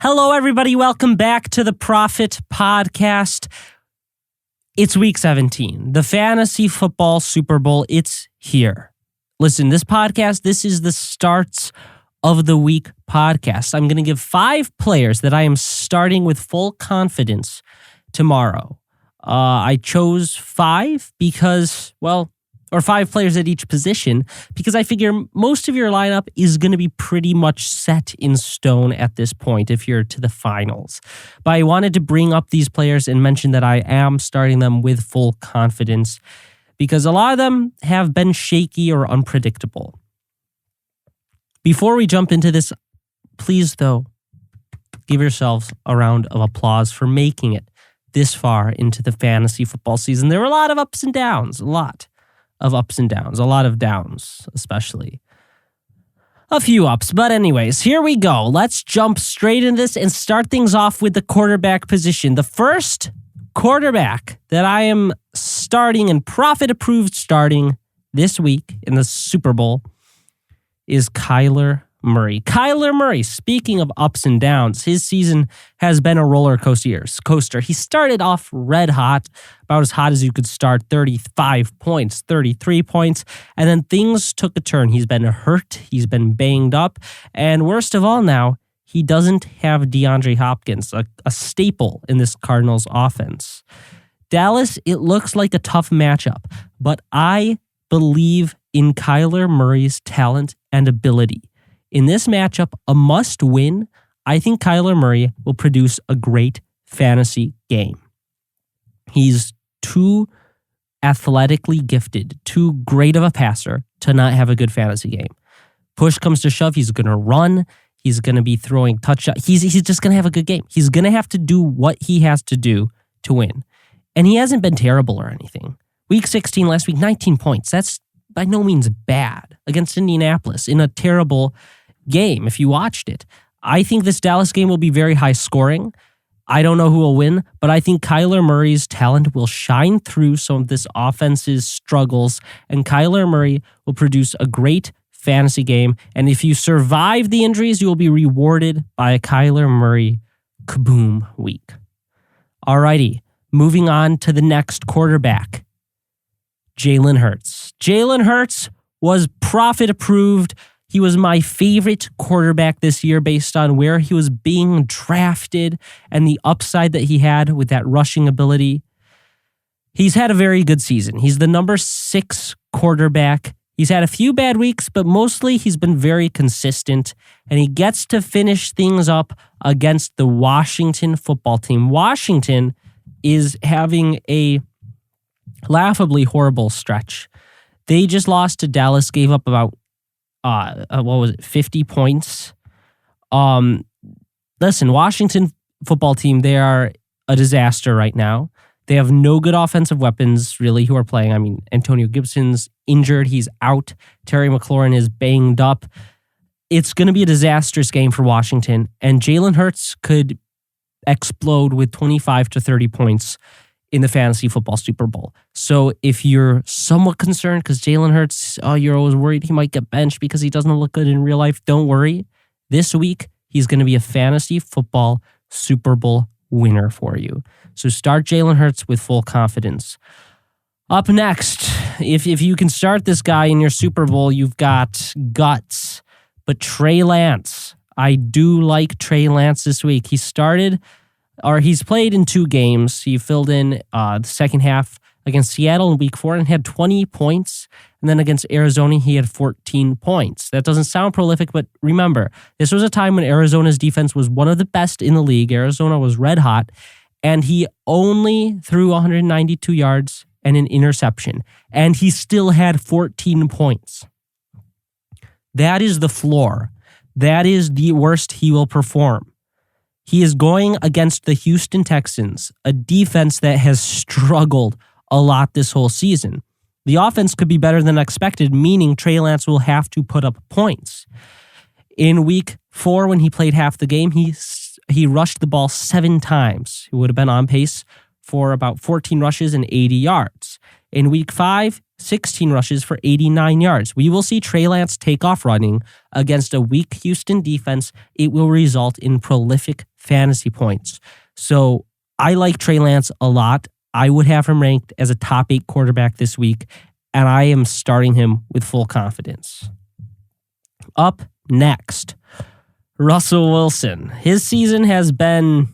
Hello, everybody. Welcome back to the Prophet Podcast. It's week 17, the fantasy football Super Bowl. It's here. Listen, this podcast, this is the starts of the week podcast. I'm going to give 5 players that I am starting with full confidence tomorrow. I chose 5 because, or 5 players at each position, because I figure most of your lineup is going to be pretty much set in stone at this point if you're to the finals. But I wanted to bring up these players and mention that I am starting them with full confidence because a lot of them have been shaky or unpredictable. Before we jump into this, please, though, give yourselves a round of applause for making it this far into the fantasy football season. There were a lot of ups and downs, a lot of downs, especially. A few ups, but anyways, here we go. Let's jump straight into this and start things off with the quarterback position. The first quarterback that I am starting and profit-approved starting this week in the Super Bowl is Kyler Murray. Kyler Murray, speaking of ups and downs, his season has been a roller coaster. He started off red hot, about as hot as you could start, 35 points, 33 points, and then things took a turn. He's been hurt, he's been banged up, and worst of all now, he doesn't have DeAndre Hopkins, a staple in this Cardinals offense. Dallas, it looks like a tough matchup, but I believe in Kyler Murray's talent and ability. In this matchup, a must-win, I think Kyler Murray will produce a great fantasy game. He's too athletically gifted, too great of a passer to not have a good fantasy game. Push comes to shove, he's going to run, he's going to be throwing touchdowns. He's just going to have a good game. He's going to have to do what he has to do to win. And he hasn't been terrible or anything. Week 16 last week, 19 points. That's by no means bad against Indianapolis in a terrible game if you watched it. I think this Dallas game will be very high scoring. I don't know who will win, but I think Kyler Murray's talent will shine through some of this offense's struggles, and Kyler Murray will produce a great fantasy game. And if you survive the injuries, you will be rewarded by a Kyler Murray kaboom week. Alrighty, moving on to the next quarterback, Jalen Hurts. Jalen Hurts was profit approved. He was my favorite quarterback this year based on where he was being drafted and the upside that he had with that rushing ability. He's had a very good season. He's the number 6 quarterback. He's had a few bad weeks, but mostly he's been very consistent, and he gets to finish things up against the Washington football team. Washington is having a laughably horrible stretch. They just lost to Dallas, gave up about 50 points. Listen, Washington football team, they are a disaster right now. They have no good offensive weapons, really, who are playing. I mean, Antonio Gibson's injured. He's out. Terry McLaurin is banged up. It's going to be a disastrous game for Washington, and Jalen Hurts could explode with 25 to 30 points in the fantasy football Super Bowl. So if you're somewhat concerned because Jalen Hurts, you're always worried he might get benched because he doesn't look good in real life, don't worry. This week, he's going to be a fantasy football Super Bowl winner for you. So start Jalen Hurts with full confidence. Up next, if you can start this guy in your Super Bowl, you've got guts. But Trey Lance, I do like Trey Lance this week. He's played in 2 games. He filled in the second half against Seattle in week 4 and had 20 points. And then against Arizona, he had 14 points. That doesn't sound prolific, but remember, this was a time when Arizona's defense was one of the best in the league. Arizona was red hot, and he only threw 192 yards and an interception, and he still had 14 points. That is the floor. That is the worst he will perform. He is going against the Houston Texans, a defense that has struggled a lot this whole season. The offense could be better than expected, meaning Trey Lance will have to put up points. In week 4, when he played half the game, he rushed the ball 7 times. He would have been on pace for about 14 rushes and 80 yards. In week 5, 16 rushes for 89 yards. We will see Trey Lance take off running against a weak Houston defense. It will result in prolific fantasy points. So I like Trey Lance a lot. I would have him ranked as a top 8 quarterback this week, and I am starting him with full confidence. Up next, Russell Wilson. His season has been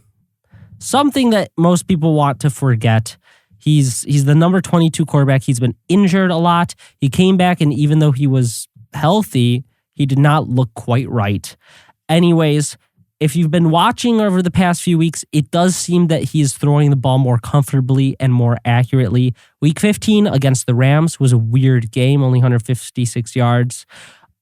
something that most people want to forget. He's the number 22 quarterback. He's been injured a lot. He came back, and even though he was healthy, he did not look quite right. Anyways, if you've been watching over the past few weeks, it does seem that he is throwing the ball more comfortably and more accurately. Week 15 against the Rams was a weird game, only 156 yards.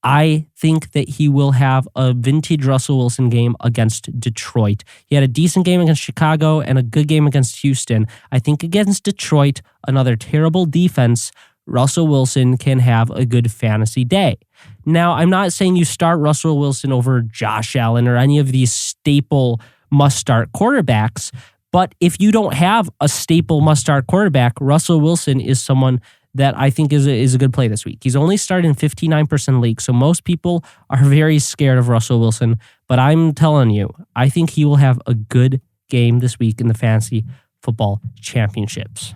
I think that he will have a vintage Russell Wilson game against Detroit. He had a decent game against Chicago and a good game against Houston. I think against Detroit, another terrible defense, Russell Wilson can have a good fantasy day. Now, I'm not saying you start Russell Wilson over Josh Allen or any of these staple must-start quarterbacks, but if you don't have a staple must-start quarterback, Russell Wilson is someone that I think is a good play this week. He's only started in 59% leagues, so most people are very scared of Russell Wilson, but I'm telling you, I think he will have a good game this week in the fantasy football championships.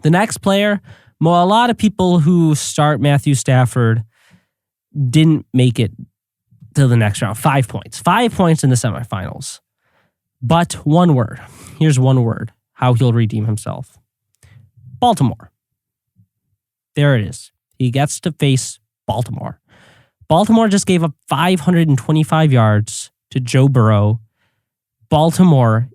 The next player, a lot of people who start Matthew Stafford didn't make it to the next round. 5 points. 5 points in the semifinals. But one word. Here's one word, how he'll redeem himself. Baltimore. There it is. He gets to face Baltimore. Baltimore just gave up 525 yards to Joe Burrow. Baltimore,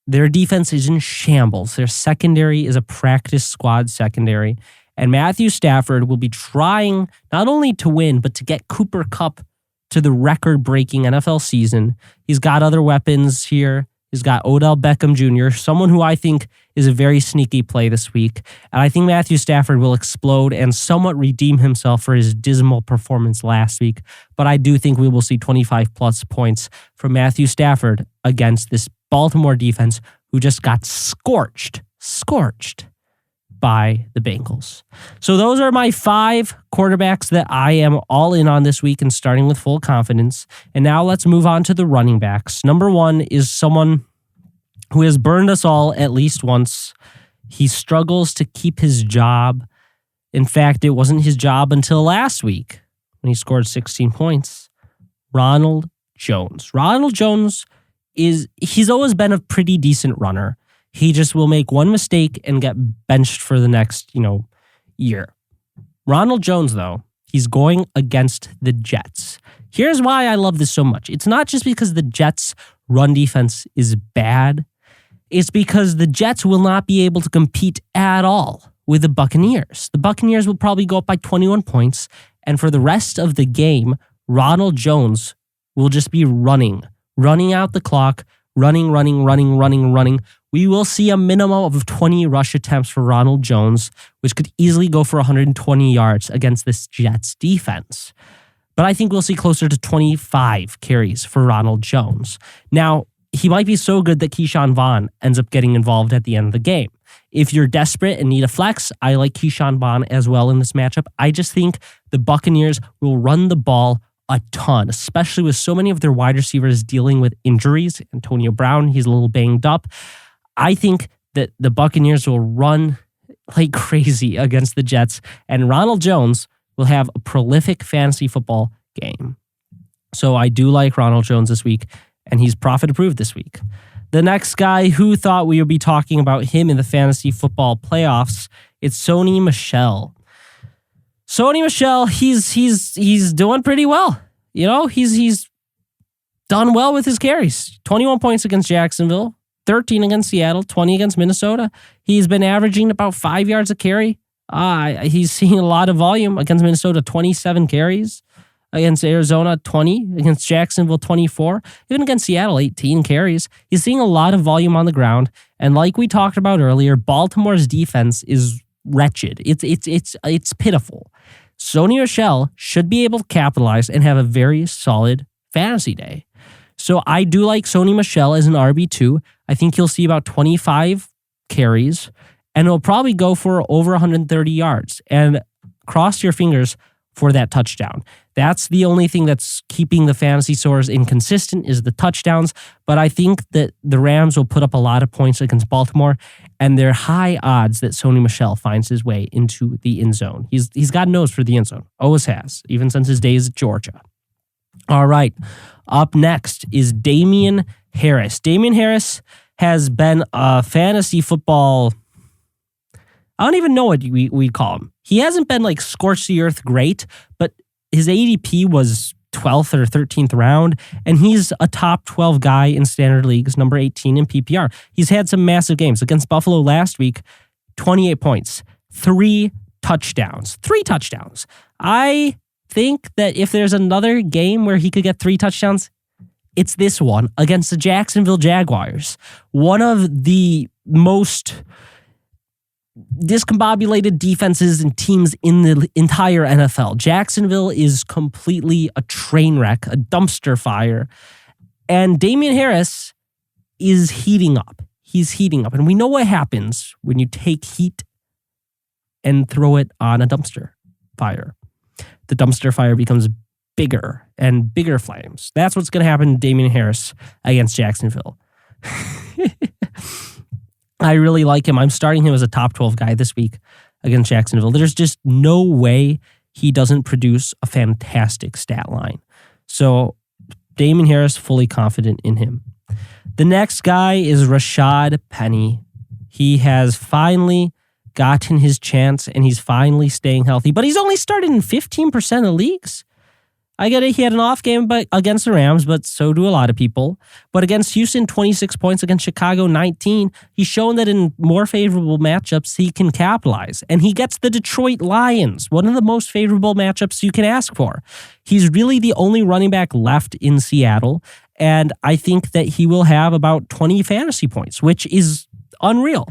their defense is in shambles. Their secondary is a practice squad secondary. And Matthew Stafford will be trying not only to win, but to get Cooper Kupp to the record-breaking NFL season. He's got other weapons here. He's got Odell Beckham Jr., someone who I think is a very sneaky play this week. And I think Matthew Stafford will explode and somewhat redeem himself for his dismal performance last week. But I do think we will see 25-plus points from Matthew Stafford against this Baltimore defense who just got scorched by the Bengals. So those are my 5 quarterbacks that I am all in on this week and starting with full confidence. And now let's move on to the running backs. Number 1 is someone who has burned us all at least once. He struggles to keep his job. In fact, it wasn't his job until last week when he scored 16 points. Ronald Jones. Ronald Jones he's always been a pretty decent runner. He just will make one mistake and get benched for the next, year. Ronald Jones, though, he's going against the Jets. Here's why I love this so much. It's not just because the Jets' run defense is bad. It's because the Jets will not be able to compete at all with the Buccaneers. The Buccaneers will probably go up by 21 points, and for the rest of the game, Ronald Jones will just be running out the clock, running. We will see a minimum of 20 rush attempts for Ronald Jones, which could easily go for 120 yards against this Jets defense. But I think we'll see closer to 25 carries for Ronald Jones. Now, he might be so good that Keyshawn Vaughn ends up getting involved at the end of the game. If you're desperate and need a flex, I like Keyshawn Vaughn as well in this matchup. I just think the Buccaneers will run the ball a ton, especially with so many of their wide receivers dealing with injuries. Antonio Brown, he's a little banged up. I think that the Buccaneers will run like crazy against the Jets, and Ronald Jones will have a prolific fantasy football game. So I do like Ronald Jones this week, and he's profit approved this week. The next guy who thought we would be talking about him in the fantasy football playoffs, it's Sony Michel. Sony Michel, he's doing pretty well. He's done well with his carries. 21 points against Jacksonville, 13 against Seattle, 20 against Minnesota. He's been averaging about 5 yards a carry. He's seeing a lot of volume against Minnesota, 27 carries. Against Arizona, 20. Against Jacksonville, 24. Even against Seattle, 18 carries. He's seeing a lot of volume on the ground. And like we talked about earlier, Baltimore's defense is wretched. It's pitiful. Sony Michel should be able to capitalize and have a very solid fantasy day. So I do like Sony Michel as an RB2. I think you'll see about 25 carries. and he'll probably go for over 130 yards. And cross your fingers for that touchdown. That's the only thing that's keeping the fantasy scores inconsistent is the touchdowns. But I think that the Rams will put up a lot of points against Baltimore, and they're high odds that Sony Michel finds his way into the end zone. He's got a nose for the end zone. Always has, even since his days at Georgia. All right. Up next is Damien Harris. Damien Harris has been a fantasy football, I don't even know what we'd call him. He hasn't been like scorched the earth great, but his ADP was 12th or 13th round, and he's a top 12 guy in standard leagues, number 18 in PPR. He's had some massive games. Against Buffalo last week, 28 points, 3 touchdowns. I think that if there's another game where he could get 3 touchdowns, it's this one against the Jacksonville Jaguars. One of the most discombobulated defenses and teams in the entire NFL. Jacksonville is completely a train wreck, a dumpster fire. And Damien Harris is heating up. He's heating up. And we know what happens when you take heat and throw it on a dumpster fire. The dumpster fire becomes bigger and bigger flames. That's what's going to happen to Damien Harris against Jacksonville. I really like him. I'm starting him as a top 12 guy this week against Jacksonville. There's just no way he doesn't produce a fantastic stat line. So Damien Harris, fully confident in him. The next guy is Rashad Penny. He has finally gotten his chance and he's finally staying healthy, but he's only started in 15% of leagues. I get it. He had an off game against the Rams, but so do a lot of people. But against Houston, 26 points. Against Chicago, 19. He's shown that in more favorable matchups, he can capitalize. And he gets the Detroit Lions, one of the most favorable matchups you can ask for. He's really the only running back left in Seattle. And I think that he will have about 20 fantasy points, which is unreal.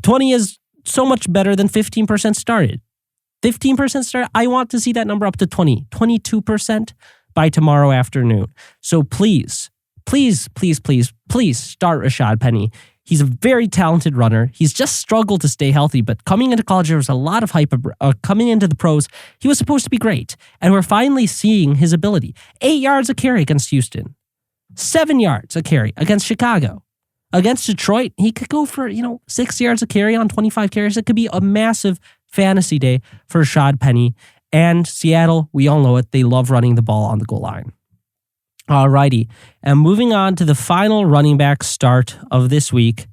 20 is so much better than 15% started. 15% start. I want to see that number up to 20, 22% by tomorrow afternoon. So please start Rashad Penny. He's a very talented runner. He's just struggled to stay healthy, but coming into college, there was a lot of hype. Coming into the pros, he was supposed to be great. And we're finally seeing his ability. 8 yards a carry against Houston. 7 yards a carry against Chicago. Against Detroit, he could go for, 6 yards a carry on 25 carries. It could be a massive fantasy day for Rashad Penny. And Seattle, we all know it. They love running the ball on the goal line. Alrighty. And moving on to the final running back start of this week.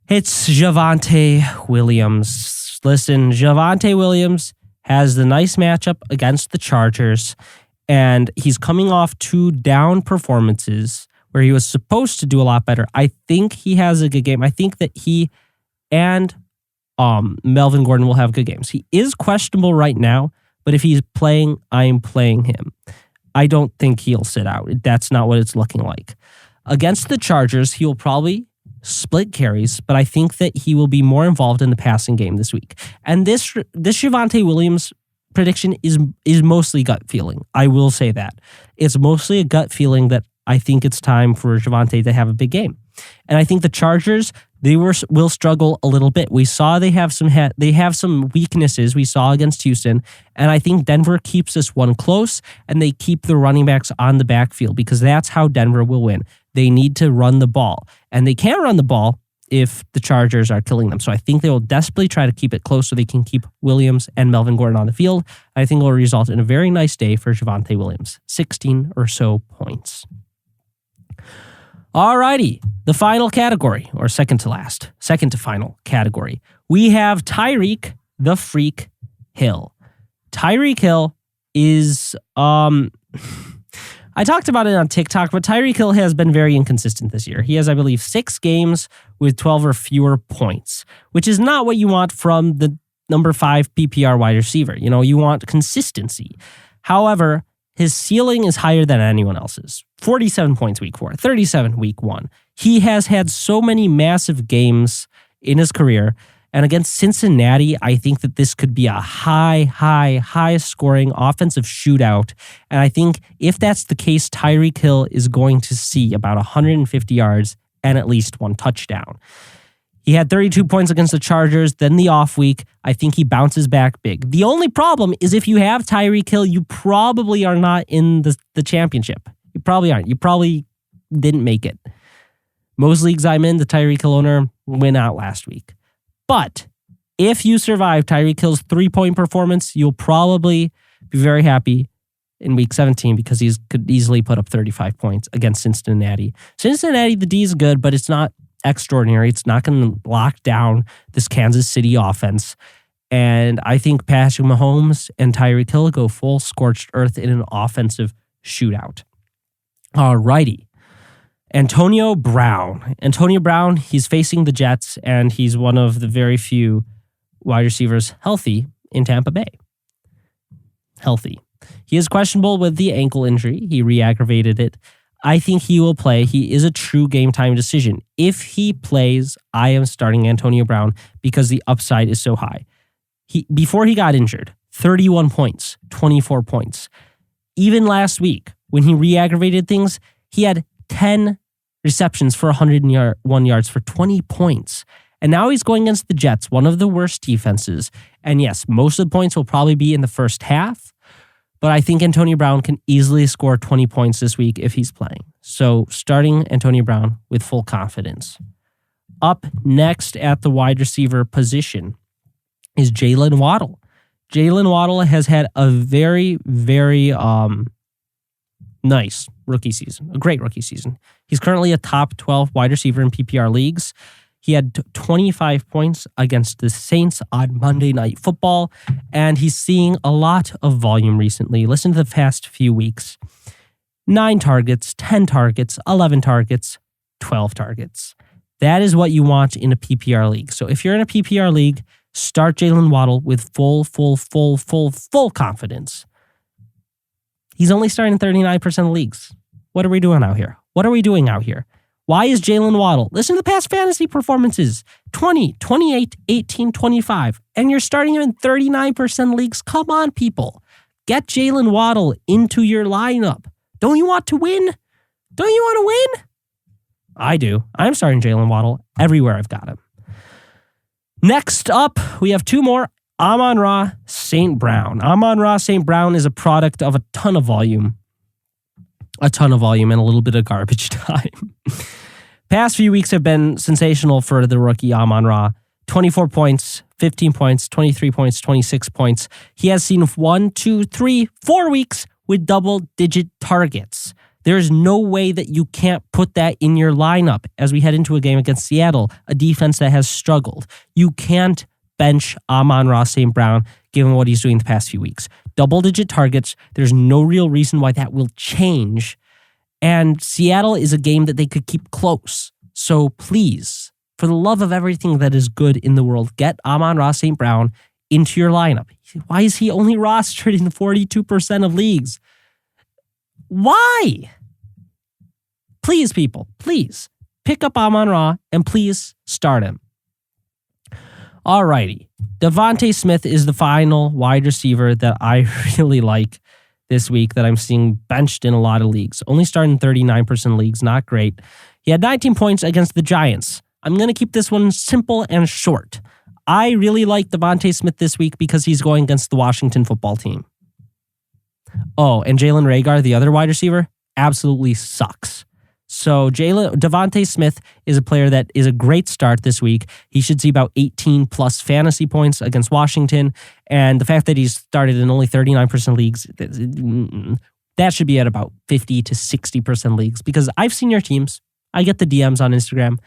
It's Javonte Williams. Listen, Javonte Williams has the nice matchup against the Chargers. And he's coming off 2 down performances where he was supposed to do a lot better. I think he has a good game. I think that he and Melvin Gordon will have good games. He is questionable right now, but if he's playing, I'm playing him. I don't think he'll sit out. That's not what it's looking like. Against the Chargers, he'll probably split carries, but I think that he will be more involved in the passing game this week. And this Javonte Williams prediction is mostly gut feeling. I will say that. It's mostly a gut feeling that I think it's time for Javonte to have a big game. And I think the Chargers, they will struggle a little bit. We saw they have some weaknesses we saw against Houston, and I think Denver keeps this one close, and they keep the running backs on the backfield because that's how Denver will win. They need to run the ball, and they can't run the ball if the Chargers are killing them. So I think they will desperately try to keep it close so they can keep Williams and Melvin Gordon on the field. I think it will result in a very nice day for Javonte Williams, 16 or so points. Alrighty, the final category, or second to final category. We have Tyreek the Freak Hill. Tyreek Hill is, I talked about it on TikTok, but Tyreek Hill has been very inconsistent this year. He has, I believe, 6 games with 12 or fewer points, which is not what you want from the number 5 PPR wide receiver. You want consistency. However, his ceiling is higher than anyone else's. 47 points week 4, 37 week 1. He has had so many massive games in his career. And against Cincinnati, I think that this could be a high scoring offensive shootout. And I think if that's the case, Tyreek Hill is going to see about 150 yards and at least 1 touchdown. He had 32 points against the Chargers, then the off week. I think he bounces back big. The only problem is if you have Tyreek Hill, you probably are not in the championship. You probably aren't. You probably didn't make it. Most leagues I'm in, the Tyreek Hill owner went out last week. But if you survive Tyreek Hill's 3-point performance, you'll probably be very happy in week 17 because he could easily put up 35 points against Cincinnati. Cincinnati, the D is good, but it's not extraordinary. It's not going to lock down this Kansas City offense. And I think Patrick Mahomes and Tyreek Hill go full scorched earth in an offensive shootout. Alrighty. Antonio Brown. Antonio Brown, he's facing the Jets, and he's one of the very few wide receivers healthy in Tampa Bay. Healthy. He is questionable with the ankle injury. He re-aggravated it. I think he will play. He is a true game time decision. If he plays, I am starting Antonio Brown because the upside is so high. Before he got injured, 31 points, 24 points. Even last week, when he re-aggravated things, he had 10 receptions for 101 yards for 20 points. And now he's going against the Jets, one of the worst defenses. And yes, most of the points will probably be in the first half. But I think Antonio Brown can easily score 20 points this week if he's playing. So starting Antonio Brown with full confidence. Up next at the wide receiver position is Jaylen Waddle. Jaylen Waddle has had a very, very nice rookie season, a great rookie season. He's currently a top 12 wide receiver in PPR leagues. He had 25 points against the Saints on Monday Night Football, and he's seeing a lot of volume recently. Listen to the past few weeks. 9 targets, 10 targets, 11 targets, 12 targets. That is what you want in a PPR league. So if you're in a PPR league, start Jaylen Waddle with full confidence. He's only starting 39% of leagues. What are we doing out here? What are we doing out here? Why is Jaylen Waddle? Listen to the past fantasy performances. 20, 28, 18, 25. And you're starting him in 39% leagues. Come on, people. Get Jaylen Waddle into your lineup. Don't you want to win? Don't you want to win? I do. I'm starting Jaylen Waddle everywhere I've got him. Next up, we have 2 more. Amon-Ra St. Brown. Amon-Ra St. Brown is a product of a ton of volume and a little bit of garbage time. Past few weeks have been sensational for the rookie Amon-Ra. 24 points, 15 points, 23 points, 26 points. He has seen 1, 2, 3, 4 weeks with double-digit targets. There's no way that you can't put that in your lineup as we head into a game against Seattle, a defense that has struggled. You can't bench Amon-Ra St. Brown given what he's doing the past few weeks. Double-digit targets. There's no real reason why that will change. And Seattle is a game that they could keep close. So please, for the love of everything that is good in the world, get Amon-Ra St. Brown into your lineup. Why is he only rostered in 42% of leagues? Why? Please, people, please pick up Amon-Ra and please start him. Alrighty. Devonta Smith is the final wide receiver that I really like this week that I'm seeing benched in a lot of leagues. Only starting 39% leagues, not great. He had 19 points against the Giants. I'm going to keep this one simple and short. I really like Devonta Smith this week because he's going against the Washington football team. Oh, and Jalen Reagor, the other wide receiver, absolutely sucks. So Devonta Smith is a player that is a great start this week. He should see about 18 plus fantasy points against Washington. And the fact that he's started in only 39% leagues, that should be at about 50 to 60% leagues. Because I've seen your teams. I get the DMs on Instagram.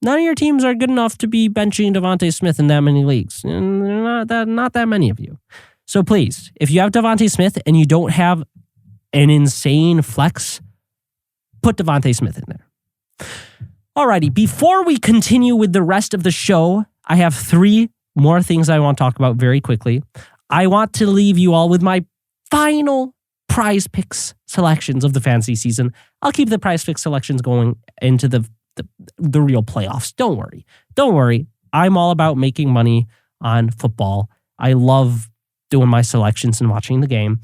None of your teams are good enough to be benching Devonta Smith in that many leagues. Not that many of you. So please, if you have Devonta Smith and you don't have an insane flex, put Devonta Smith in there. Alrighty, before we continue with the rest of the show, I have 3 more things I want to talk about very quickly. I want to leave you all with my final prize picks selections of the fantasy season. I'll keep the prize pick selections going into the real playoffs. Don't worry. I'm all about making money on football. I love doing my selections and watching the game.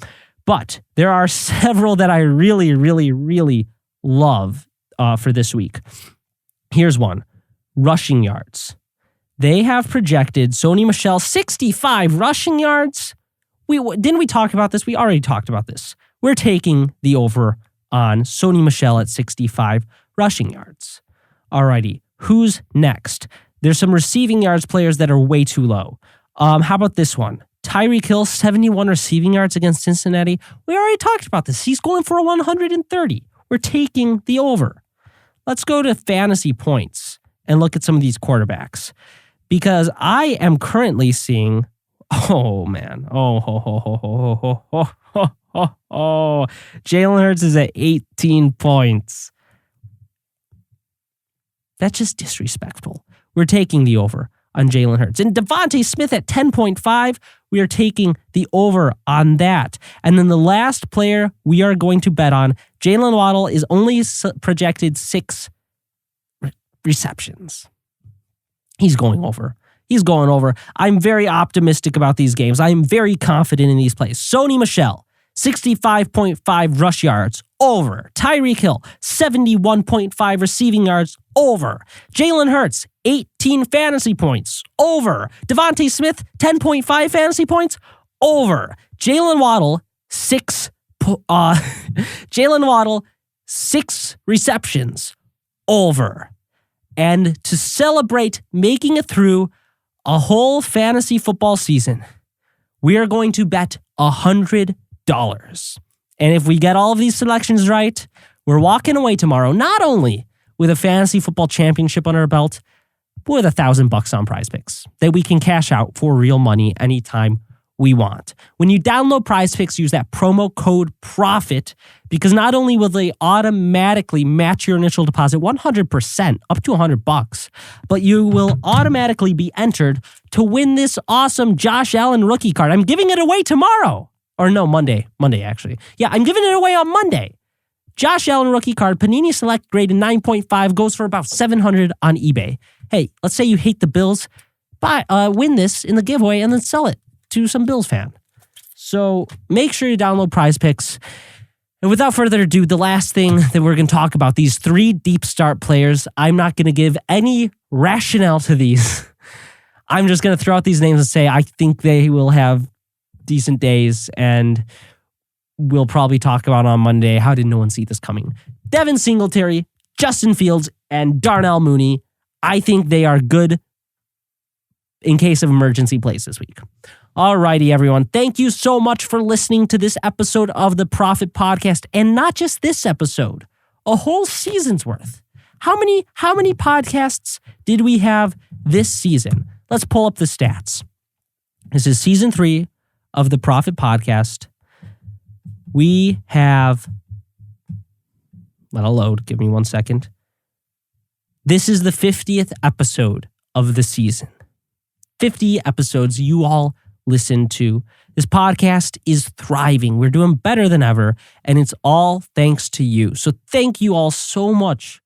But there are several that I really, really, really love for this week. Here's one. rushing yards. They have projected Sony Michel 65 rushing yards. Didn't we talk about this? We already talked about this. We're taking the over on Sony Michel at 65 rushing yards. Alrighty, who's next? There's some receiving yards players that are way too low. How about this one? Tyree 71 receiving yards against Cincinnati. We already talked about this. He's going for 130. We're taking the over. Let's go to fantasy points and look at some of these quarterbacks. Because I am currently seeing, Jalen Hurts is at 18 points. That's just disrespectful. We're taking the over on Jalen Hurts. And Devonta Smith at 10.5, we are taking the over on that. And then the last player we are going to bet on, Jaylen Waddle, is only projected 6 receptions. He's going over. I'm very optimistic about these games. I am very confident in these plays. Sony Michel, 65.5 rush yards, over. Tyreek Hill, 71.5 receiving yards, over. Jalen Hurts, 18 fantasy points, over. Devonta Smith, 10.5 fantasy points, over. Jaylen Waddle, 6 receptions, over. And to celebrate making it through a whole fantasy football season, we are going to bet $100. And if we get all of these selections right, we're walking away tomorrow, not only with a fantasy football championship on our belt, but with $1,000 on Prize Picks that we can cash out for real money anytime we want. When you download Prize Picks, use that promo code PROFFET, because not only will they automatically match your initial deposit 100%, up to $100, but you will automatically be entered to win this awesome Josh Allen rookie card. I'm giving it away tomorrow. Or no, Monday actually. Yeah, I'm giving it away on Monday. Josh Allen rookie card, Panini Select graded 9.5, goes for about $700 on eBay. Hey, let's say you hate the Bills, win this in the giveaway and then sell it to some Bills fan. So make sure you download Prize Picks. And without further ado, the last thing that we're going to talk about, these 3 deep start players. I'm not going to give any rationale to these. I'm just going to throw out these names and say I think they will have decent days, and we'll probably talk about on Monday. How did no one see this coming? Devin Singletary, Justin Fields, and Darnell Mooney. I think they are good in case of emergency plays this week. Alrighty, everyone. Thank you so much for listening to this episode of the Prophet Podcast, and not just this episode, a whole season's worth. How many podcasts did we have this season? Let's pull up the stats. This is season 3 of the Prophet Podcast. We have, let it load, give me 1 second. This is the 50th episode of the season. 50 episodes you all listen to. This podcast is thriving. We're doing better than ever, and it's all thanks to you. So thank you all so much